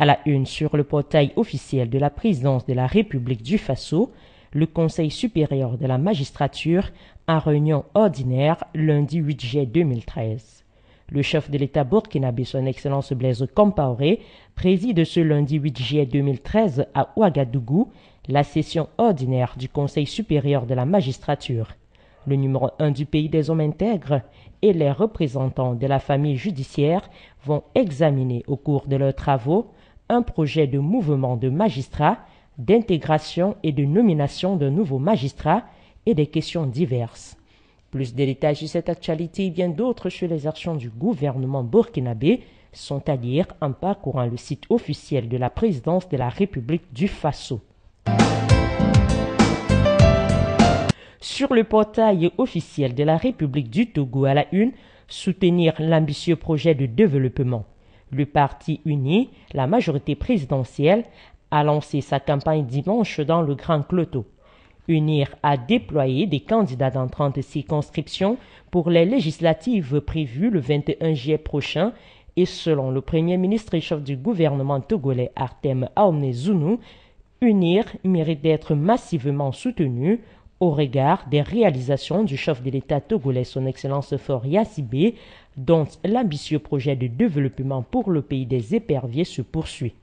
À la une sur le portail officiel de la présidence de la République du Faso, le Conseil supérieur de la magistrature en réunion ordinaire lundi 8 juillet 2013. Le chef de l'État burkinabé, son Excellence Blaise Compaoré, préside ce lundi 8 juillet 2013 à Ouagadougou la session ordinaire du Conseil supérieur de la magistrature. Le numéro 1 du pays des hommes intègres et les représentants de la famille judiciaire vont examiner au cours de leurs travaux un projet de mouvement de magistrats, d'intégration et de nomination de nouveaux magistrats et des questions diverses. Plus de détails sur cette actualité et bien d'autres sur les actions du gouvernement burkinabé sont à lire en parcourant le site officiel de la présidence de la République du Faso. Sur le portail officiel de la République du Togo à la une, soutenir l'ambitieux projet de développement. Le parti uni, la majorité présidentielle, a lancé sa campagne dimanche dans le Grand Cloto. Unir a déployé des candidats dans 30 circonscriptions pour les législatives prévues le 21 juillet prochain et selon le Premier ministre et chef du gouvernement togolais Artem Ahomezounou, Unir mérite d'être massivement soutenu au regard des réalisations du chef de l'État togolais, son Excellence Faure Yassibé, dont l'ambitieux projet de développement pour le pays des éperviers se poursuit.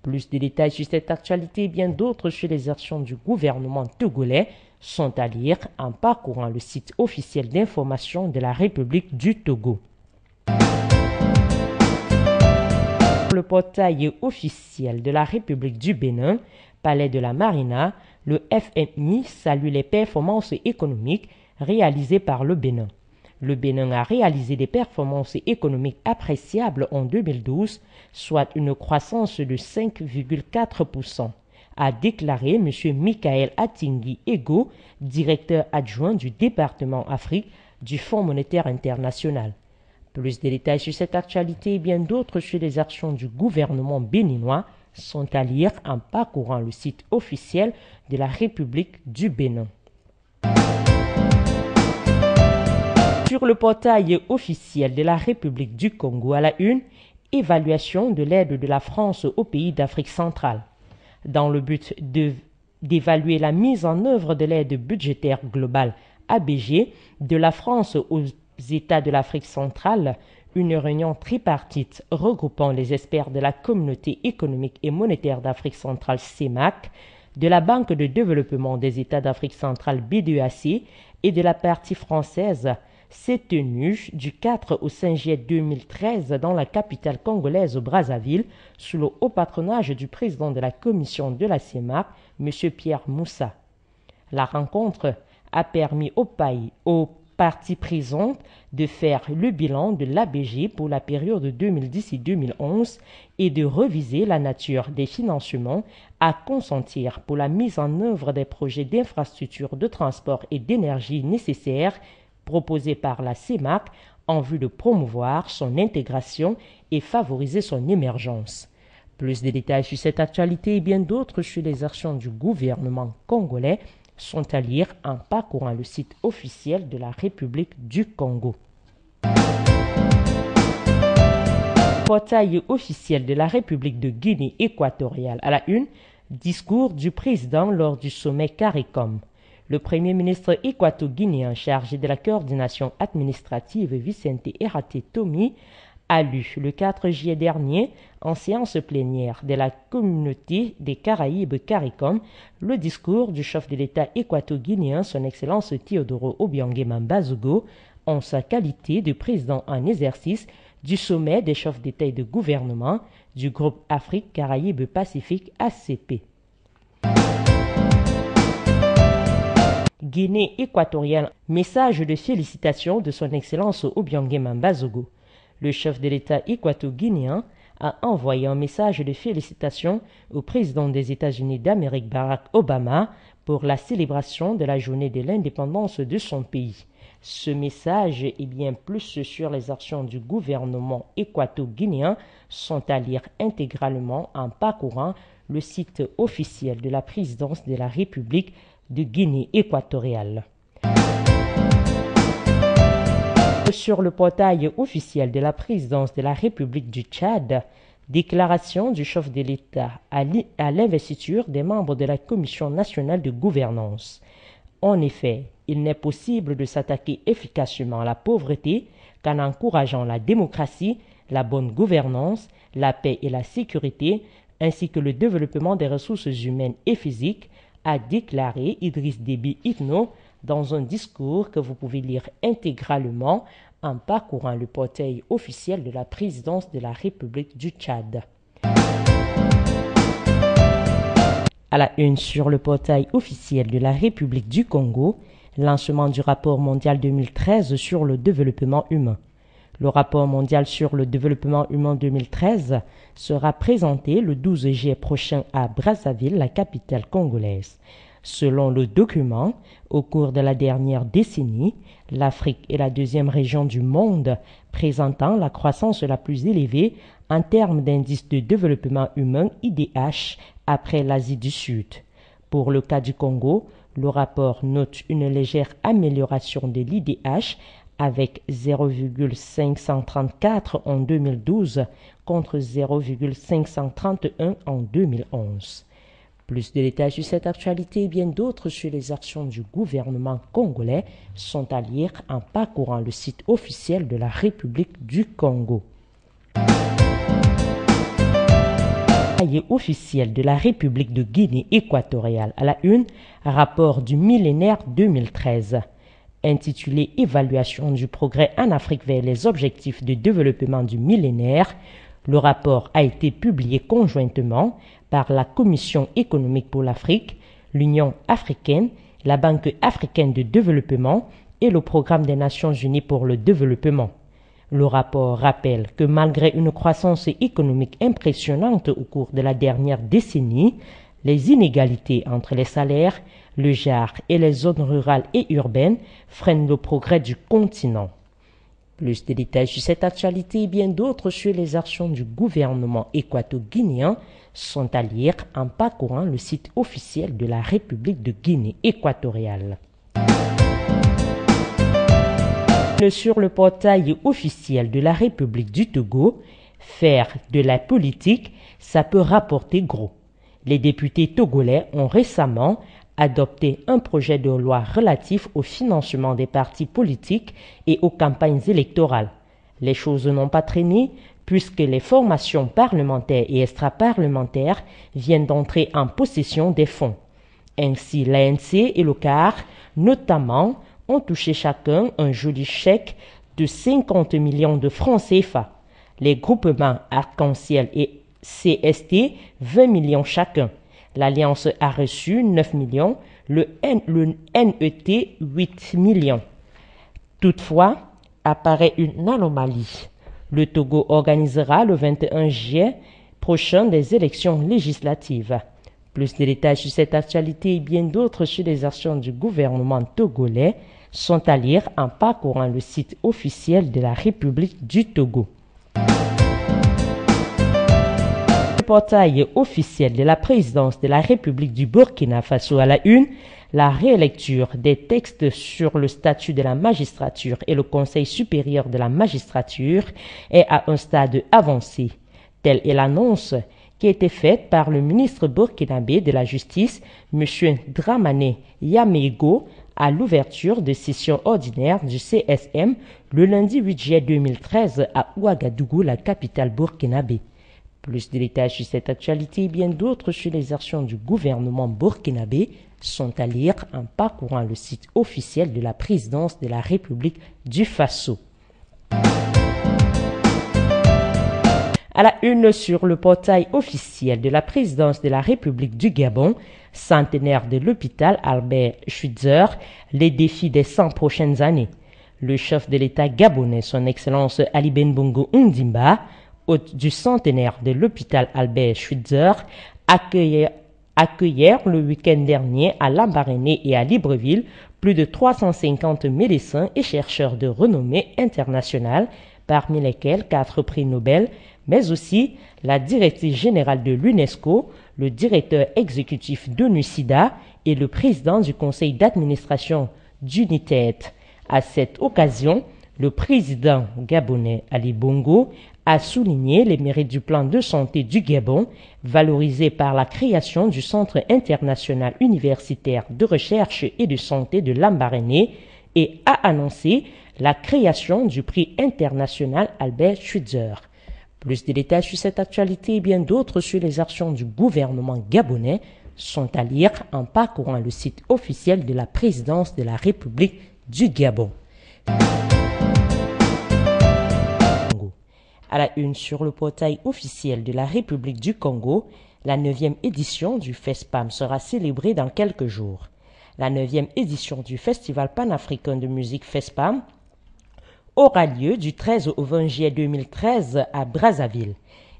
Plus de détails sur cette actualité et bien d'autres sur les actions du gouvernement togolais sont à lire en parcourant le site officiel d'information de la République du Togo. Le portail officiel de la République du Bénin, Palais de la Marina, le FMI salue les performances économiques réalisées par le Bénin. Le Bénin a réalisé des performances économiques appréciables en 2012, soit une croissance de 5,4%, a déclaré M. Michael Atingui Ego, directeur adjoint du département Afrique du Fonds monétaire international. Plus de détails sur cette actualité et bien d'autres sur les actions du gouvernement béninois sont à lire en parcourant le site officiel de la République du Bénin. Sur le portail officiel de la République du Congo à la une, évaluation de l'aide de la France aux pays d'Afrique centrale. Dans le but d'évaluer la mise en œuvre de l'aide budgétaire globale ABG de la France aux États de l'Afrique centrale, une réunion tripartite regroupant les experts de la Communauté économique et monétaire d'Afrique centrale CEMAC, de la Banque de développement des États d'Afrique centrale BDEAC et de la partie française s'est tenue du 4 au 5 juillet 2013 dans la capitale congolaise Brazzaville sous le haut patronage du président de la commission de la CEMAC, M. Pierre Moussa. La rencontre a permis aux parties présentes de faire le bilan de l'ABG pour la période 2010 et 2011 et de reviser la nature des financements à consentir pour la mise en œuvre des projets d'infrastructures de transport et d'énergie nécessaires proposés par la CEMAC en vue de promouvoir son intégration et favoriser son émergence. Plus de détails sur cette actualité et bien d'autres sur les actions du gouvernement congolais sont à lire en parcourant le site officiel de la République du Congo. Portail officiel de la République de Guinée équatoriale à la une, discours du président lors du sommet CARICOM. Le Premier ministre équato-guinéen chargé de la coordination administrative Vicente Eraté Tomi a lu le 4 juillet dernier, en séance plénière de la Communauté des Caraïbes CARICOM, le discours du chef de l'État équato-guinéen, son Excellence Teodoro Obiang Mbazogo, en sa qualité de président en exercice du sommet des chefs d'État et de gouvernement du groupe Afrique Caraïbes Pacifique ACP. Guinée équatoriale, message de félicitations de son Excellence Obiang Mbazogo. Le chef de l'État équato-guinéen a envoyé un message de félicitations au président des États-Unis d'Amérique Barack Obama pour la célébration de la journée de l'indépendance de son pays. Ce message et bien plus sur les actions du gouvernement équato-guinéen sont à lire intégralement en parcourant le site officiel de la présidence de la République de Guinée équatoriale. Sur le portail officiel de la présidence de la République du Tchad, Déclaration du chef de l'État à l'investiture des membres de la Commission nationale de gouvernance. En effet, il n'est possible de s'attaquer efficacement à la pauvreté qu'en encourageant la démocratie, la bonne gouvernance, la paix et la sécurité, ainsi que le développement des ressources humaines et physiques, a déclaré Idriss Déby Itno dans un discours que vous pouvez lire intégralement en parcourant le portail officiel de la présidence de la République du Tchad. À la une sur le portail officiel de la République du Congo, lancement du rapport mondial 2013 sur le développement humain. Le rapport mondial sur le développement humain 2013 sera présenté le 12 juillet prochain à Brazzaville, la capitale congolaise. Selon le document, au cours de la dernière décennie, l'Afrique est la deuxième région du monde présentant la croissance la plus élevée en termes d'indice de développement humain IDH après l'Asie du Sud. Pour le cas du Congo, le rapport note une légère amélioration de l'IDH avec 0,534 en 2012 contre 0,531 en 2011. Plus de détails sur cette actualité et bien d'autres sur les actions du gouvernement congolais sont à lire en parcourant le site officiel de la République du Congo. Officiel de la République de Guinée équatoriale à la une, rapport du millénaire 2013. Intitulé Évaluation du progrès en Afrique vers les objectifs de développement du millénaire, le rapport a été publié conjointement par la Commission économique pour l'Afrique, l'Union africaine, la Banque africaine de développement et le Programme des Nations unies pour le développement. Le rapport rappelle que malgré une croissance économique impressionnante au cours de la dernière décennie, les inégalités entre les salaires, le genre et les zones rurales et urbaines freinent le progrès du continent. Plus de détails sur cette actualité et bien d'autres sur les actions du gouvernement équato-guinéen sont à lire en parcourant le site officiel de la République de Guinée équatoriale. Sur le portail officiel de la République du Togo, faire de la politique, ça peut rapporter gros. Les députés togolais ont récemment adopté un projet de loi relatif au financement des partis politiques et aux campagnes électorales. Les choses n'ont pas traîné puisque les formations parlementaires et extra-parlementaires viennent d'entrer en possession des fonds. Ainsi, l'ANC et le CAR, notamment, ont touché chacun un joli chèque de 50 millions de francs CFA. Les groupements Arc-en-Ciel et CST, 20 millions chacun. L'Alliance a reçu 9 millions, le NET 8 millions. Toutefois, apparaît une anomalie. Le Togo organisera le 21 juillet prochain des élections législatives. Plus de détails sur cette actualité et bien d'autres sur les actions du gouvernement togolais sont à lire en parcourant le site officiel de la République du Togo. Le portail officiel de la présidence de la République du Burkina Faso à la une, la rélecture des textes sur le statut de la magistrature et le Conseil supérieur de la magistrature est à un stade avancé. Telle est l'annonce qui a été faite par le ministre burkinabé de la Justice, M. Dramane Yamego, à l'ouverture de session ordinaire du CSM le lundi 8 juillet 2013 à Ouagadougou, la capitale burkinabé. Plus de détails sur cette actualité et bien d'autres sur les actions du gouvernement burkinabé sont à lire en parcourant le site officiel de la présidence de la République du Faso. À la une sur le portail officiel de la présidence de la République du Gabon, centenaire de l'hôpital Albert Schweitzer, les défis des 100 prochaines années. Le chef de l'État gabonais, son Excellence Ali Bongo Ondimba, hôte du centenaire de l'hôpital Albert Schweitzer, accueillèrent le week-end dernier à Lambaréné et à Libreville plus de 350 médecins et chercheurs de renommée internationale, parmi lesquels 4 prix Nobel, mais aussi la directrice générale de l'UNESCO, le directeur exécutif d'ONU-SIDA et le président du conseil d'administration d'UNITED. À cette occasion, le président gabonais Ali Bongo a souligné les mérites du plan de santé du Gabon, valorisé par la création du Centre international universitaire de recherche et de santé de Lambaréné, et a annoncé la création du prix international Albert Schweitzer. Plus de détails sur cette actualité et bien d'autres sur les actions du gouvernement gabonais sont à lire en parcourant le site officiel de la présidence de la République du Gabon. À la une sur le portail officiel de la République du Congo, la 9e édition du FESPAM sera célébrée dans quelques jours. La 9e édition du Festival panafricain de musique FESPAM aura lieu du 13 au 20 juillet 2013 à Brazzaville.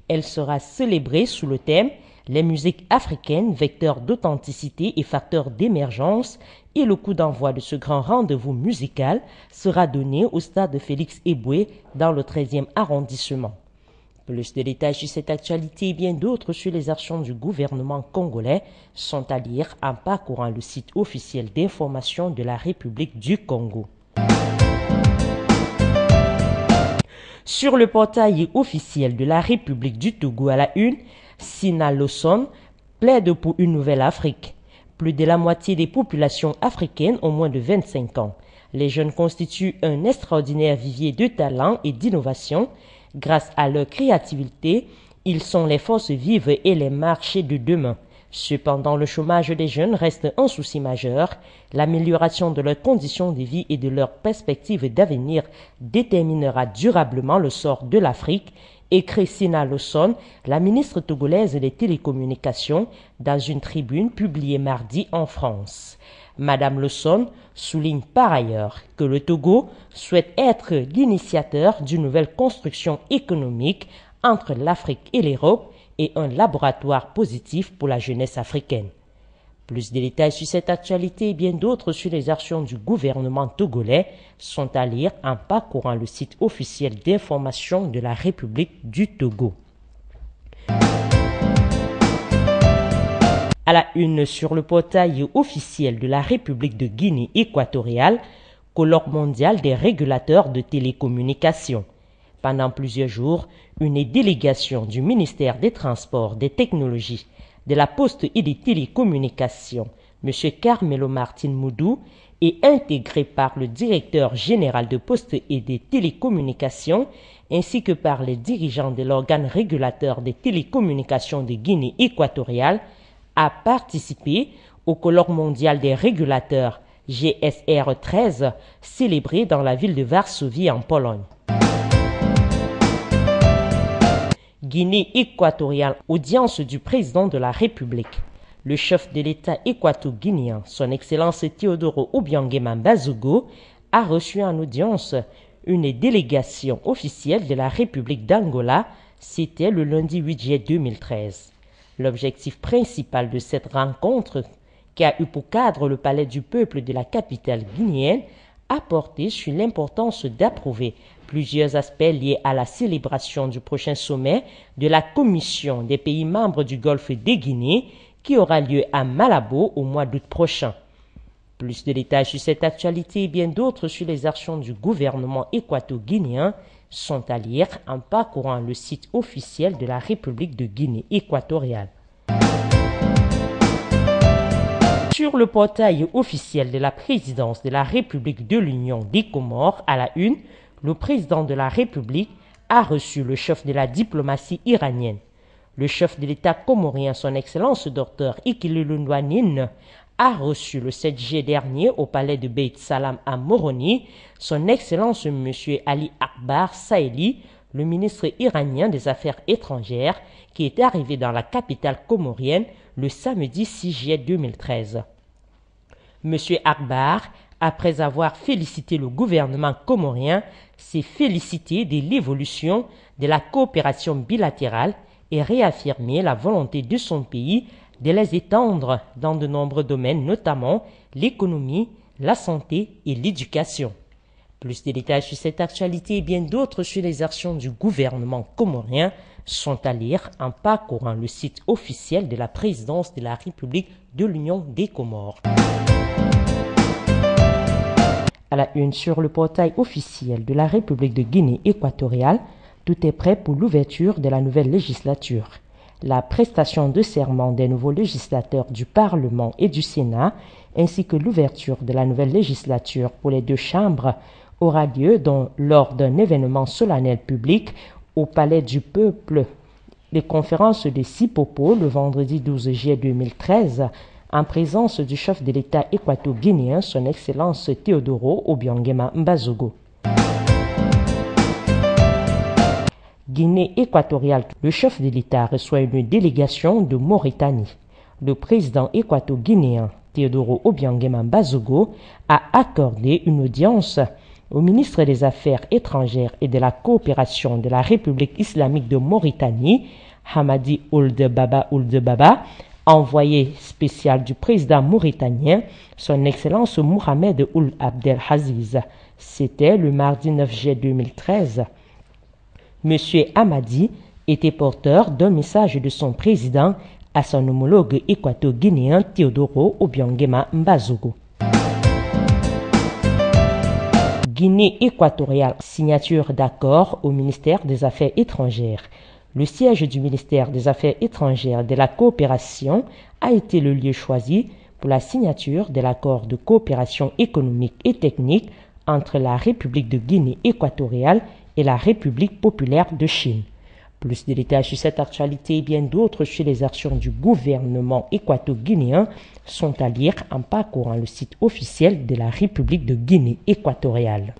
Elle sera célébrée sous le thème « Les musiques africaines, vecteurs d'authenticité et facteurs d'émergence » et le coup d'envoi de ce grand rendez-vous musical sera donné au stade Félix Éboué dans le 13e arrondissement. Plus de détails sur cette actualité et bien d'autres sur les actions du gouvernement congolais sont à lire en parcourant le site officiel d'information de la République du Congo. Sur le portail officiel de la République du Togo à la une, Sina Lawson plaide pour une nouvelle Afrique. Plus de la moitié des populations africaines ont moins de 25 ans. Les jeunes constituent un extraordinaire vivier de talent et d'innovation. Grâce à leur créativité, ils sont les forces vives et les marchés de demain. Cependant, le chômage des jeunes reste un souci majeur. L'amélioration de leurs conditions de vie et de leurs perspectives d'avenir déterminera durablement le sort de l'Afrique, écrit Sina Lawson, la ministre togolaise des télécommunications, dans une tribune publiée mardi en France. Madame Lawson souligne par ailleurs que le Togo souhaite être l'initiateur d'une nouvelle construction économique entre l'Afrique et l'Europe et un laboratoire positif pour la jeunesse africaine. Plus de détails sur cette actualité et bien d'autres sur les actions du gouvernement togolais sont à lire en parcourant le site officiel d'information de la République du Togo. À la une sur le portail officiel de la République de Guinée équatoriale, colloque mondial des régulateurs de télécommunications. Pendant plusieurs jours, une délégation du ministère des Transports, des Technologies, de la Poste et des Télécommunications, M. Carmelo Martin Moudou, est intégrée par le directeur général de Poste et des Télécommunications, ainsi que par les dirigeants de l'organe régulateur des télécommunications de Guinée équatoriale, a participé au colloque mondial des régulateurs GSR 13, célébré dans la ville de Varsovie en Pologne. Guinée équatoriale, audience du président de la République. Le chef de l'État équato-guinéen, son Excellence Teodoro Obiang Bazogo, a reçu en audience une délégation officielle de la République d'Angola. C'était le lundi 8 juillet 2013. L'objectif principal de cette rencontre, qui a eu pour cadre le palais du peuple de la capitale guinéenne, a porté sur l'importance d'approuver plusieurs aspects liés à la célébration du prochain sommet de la Commission des pays membres du Golfe des Guinées qui aura lieu à Malabo au mois d'août prochain. Plus de détails sur cette actualité et bien d'autres sur les actions du gouvernement équato-guinéen sont à lire en parcourant le site officiel de la République de Guinée équatoriale. Sur le portail officiel de la présidence de la République de l'Union des Comores à la une, le président de la République a reçu le chef de la diplomatie iranienne. Le chef de l'État comorien, son Excellence Dr Ikilulu Ndounine, a reçu le 7 juillet dernier au palais de Beit Salam à Moroni son Excellence M. Ali Akbar Saïli, le ministre iranien des Affaires étrangères, qui est arrivé dans la capitale comorienne le samedi 6 juillet 2013. M. Akbar, après avoir félicité le gouvernement comorien, s'est félicité de l'évolution de la coopération bilatérale et réaffirmé la volonté de son pays de les étendre dans de nombreux domaines, notamment l'économie, la santé et l'éducation. Plus de détails sur cette actualité et bien d'autres sur les actions du gouvernement comorien sont à lire en parcourant le site officiel de la présidence de la République de l'Union des Comores. À la une sur le portail officiel de la République de Guinée équatoriale, Tout est prêt pour l'ouverture de la nouvelle législature. La prestation de serment des nouveaux législateurs du Parlement et du Sénat, ainsi que l'ouverture de la nouvelle législature pour les deux chambres, aura lieu lors d'un événement solennel public au Palais du Peuple. Les conférences de Sipopo le vendredi 12 juillet 2013 en présence du chef de l'État équato-guinéen, son Excellence Teodoro Obiang Mbazogo. Guinée équatoriale, le chef de l'État reçoit une délégation de Mauritanie. Le président équato-guinéen Teodoro Obiang Mbazogo a accordé une audience au ministre des Affaires étrangères et de la coopération de la République islamique de Mauritanie, Hamadi Ould Baba, envoyé spécial du président mauritanien, son Excellence Mohamed Ould Abdelaziz. C'était le mardi 9 juillet 2013. Monsieur Hamadi était porteur d'un message de son président à son homologue équato-guinéen Teodoro Obiang Mbazogo. Guinée équatoriale, signature d'accord au ministère des Affaires étrangères. Le siège du ministère des Affaires étrangères et de la coopération a été le lieu choisi pour la signature de l'accord de coopération économique et technique entre la République de Guinée équatoriale et la République populaire de Chine. Plus de détails sur cette actualité et bien d'autres sur les actions du gouvernement équato-guinéen sont à lire en parcourant le site officiel de la République de Guinée équatoriale.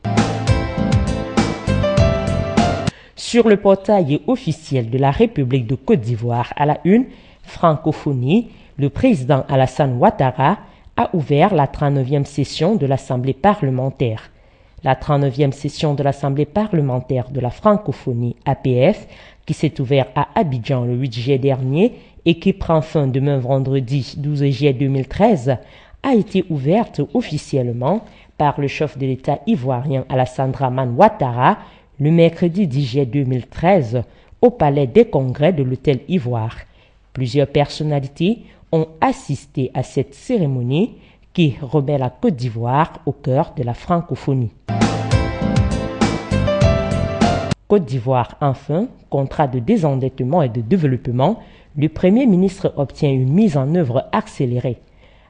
Sur le portail officiel de la République de Côte d'Ivoire à la une, francophonie, le président Alassane Ouattara a ouvert la 39e session de l'Assemblée parlementaire. La 39e session de l'Assemblée parlementaire de la francophonie APF, qui s'est ouverte à Abidjan le 8 juillet dernier et qui prend fin demain vendredi 12 juillet 2013, a été ouverte officiellement par le chef de l'État ivoirien Alassane Dramane Ouattara le mercredi 10 juillet 2013 au Palais des Congrès de l'Hôtel Ivoire. Plusieurs personnalités ont assisté à cette cérémonie qui remet la Côte d'Ivoire au cœur de la francophonie. Côte d'Ivoire, enfin, contrat de désendettement et de développement, le Premier ministre obtient une mise en œuvre accélérée.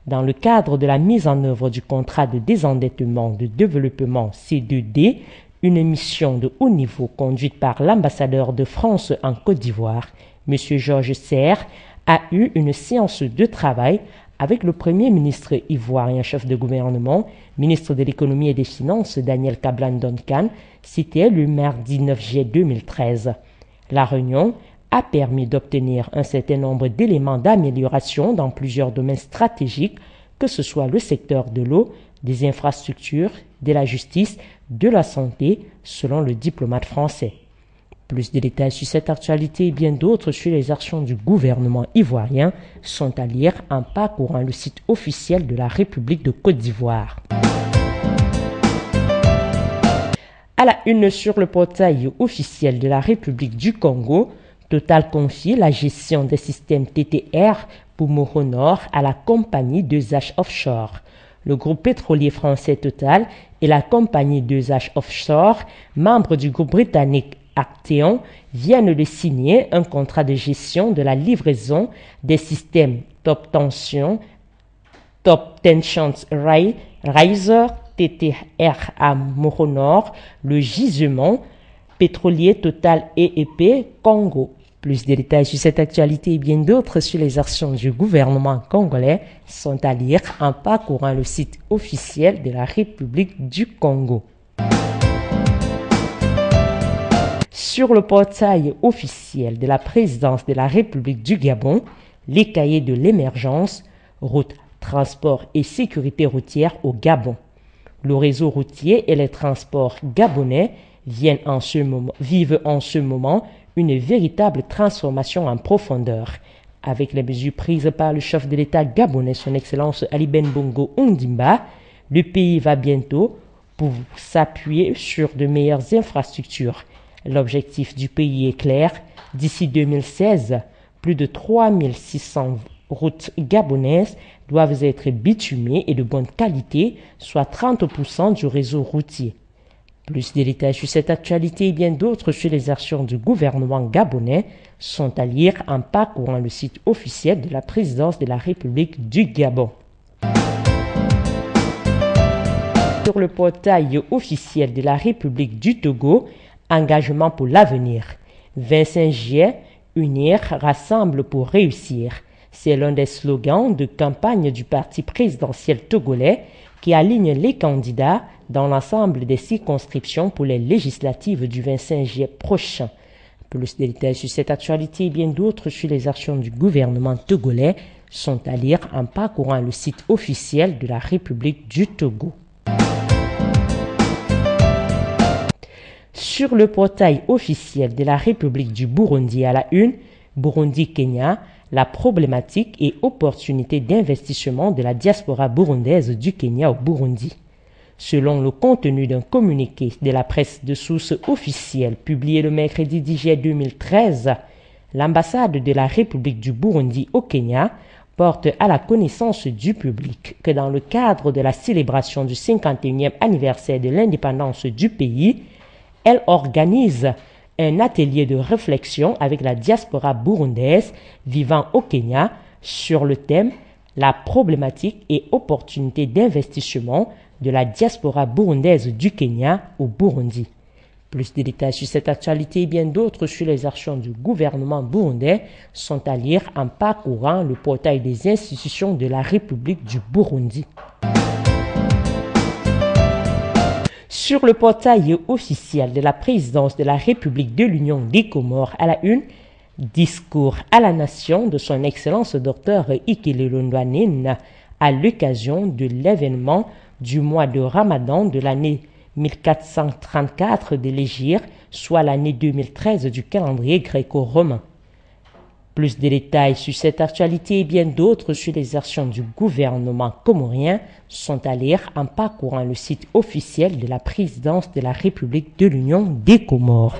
Dans le cadre de la mise en œuvre du contrat de désendettement de développement C2D, une mission de haut niveau conduite par l'ambassadeur de France en Côte d'Ivoire, M. Georges Serre, a eu une séance de travail avec le Premier ministre ivoirien chef de gouvernement, ministre de l'économie et des finances Daniel Kablan-Duncan, c'était le mardi 9 juillet 2013. La réunion a permis d'obtenir un certain nombre d'éléments d'amélioration dans plusieurs domaines stratégiques, que ce soit le secteur de l'eau, des infrastructures, de la justice, de la santé, selon le diplomate français. Plus de détails sur cette actualité et bien d'autres sur les actions du gouvernement ivoirien sont à lire en parcourant le site officiel de la République de Côte d'Ivoire. À la une sur le portail officiel de la République du Congo, Total confie la gestion des systèmes TTR pour Moronor à la compagnie 2H Offshore. Le groupe pétrolier français Total et la compagnie 2H Offshore, membre du groupe britannique Acteon, viennent de signer un contrat de gestion de la livraison des systèmes Top Tension Riser TTR à Moronor, le gisement pétrolier Total EEP Congo. Plus de détails sur cette actualité et bien d'autres sur les actions du gouvernement congolais sont à lire en parcourant le site officiel de la République du Congo. Sur le portail officiel de la présidence de la République du Gabon, les cahiers de l'émergence, route, transport et sécurité routière au Gabon. Le réseau routier et les transports gabonais vivent en ce moment une véritable transformation en profondeur. Avec les mesures prises par le chef de l'État gabonais, son Excellence Ali Bongo Ondimba, le pays va bientôt pour s'appuyer sur de meilleures infrastructures. L'objectif du pays est clair. D'ici 2016, plus de 3600 routes gabonaises doivent être bitumées et de bonne qualité, soit 30% du réseau routier. Plus de détails sur cette actualité et bien d'autres sur les actions du gouvernement gabonais sont à lire en parcourant le site officiel de la présidence de la République du Gabon. Sur le portail officiel de la République du Togo, engagement pour l'avenir. 25 juillet, unir, rassemble pour réussir. C'est l'un des slogans de campagne du parti présidentiel togolais qui aligne les candidats dans l'ensemble des circonscriptions pour les législatives du 25 juillet prochain. Plus de détails sur cette actualité et bien d'autres sur les actions du gouvernement togolais sont à lire en parcourant le site officiel de la République du Togo. Sur le portail officiel de la République du Burundi à la une, Burundi-Kenya, la problématique et opportunité d'investissement de la diaspora burundaise du Kenya au Burundi. Selon le contenu d'un communiqué de la presse de source officielle publié le mercredi 10 juillet 2013, l'ambassade de la République du Burundi au Kenya porte à la connaissance du public que dans le cadre de la célébration du 51e anniversaire de l'indépendance du pays, elle organise un atelier de réflexion avec la diaspora burundaise vivant au Kenya sur le thème « La problématique et opportunité d'investissement de la diaspora burundaise du Kenya au Burundi ». Plus de détails sur cette actualité et bien d'autres sur les actions du gouvernement burundais sont à lire en parcourant le portail des institutions de la République du Burundi. Sur le portail officiel de la présidence de la République de l'Union des Comores à la une, discours à la nation de son Excellence Dr Ikelelo Ndwanine à l'occasion de l'événement du mois de Ramadan de l'année 1434 de l'Hégire, soit l'année 2013 du calendrier gréco-romain. Plus de détails sur cette actualité et bien d'autres sur les actions du gouvernement comorien sont à lire en parcourant le site officiel de la présidence de la République de l'Union des Comores.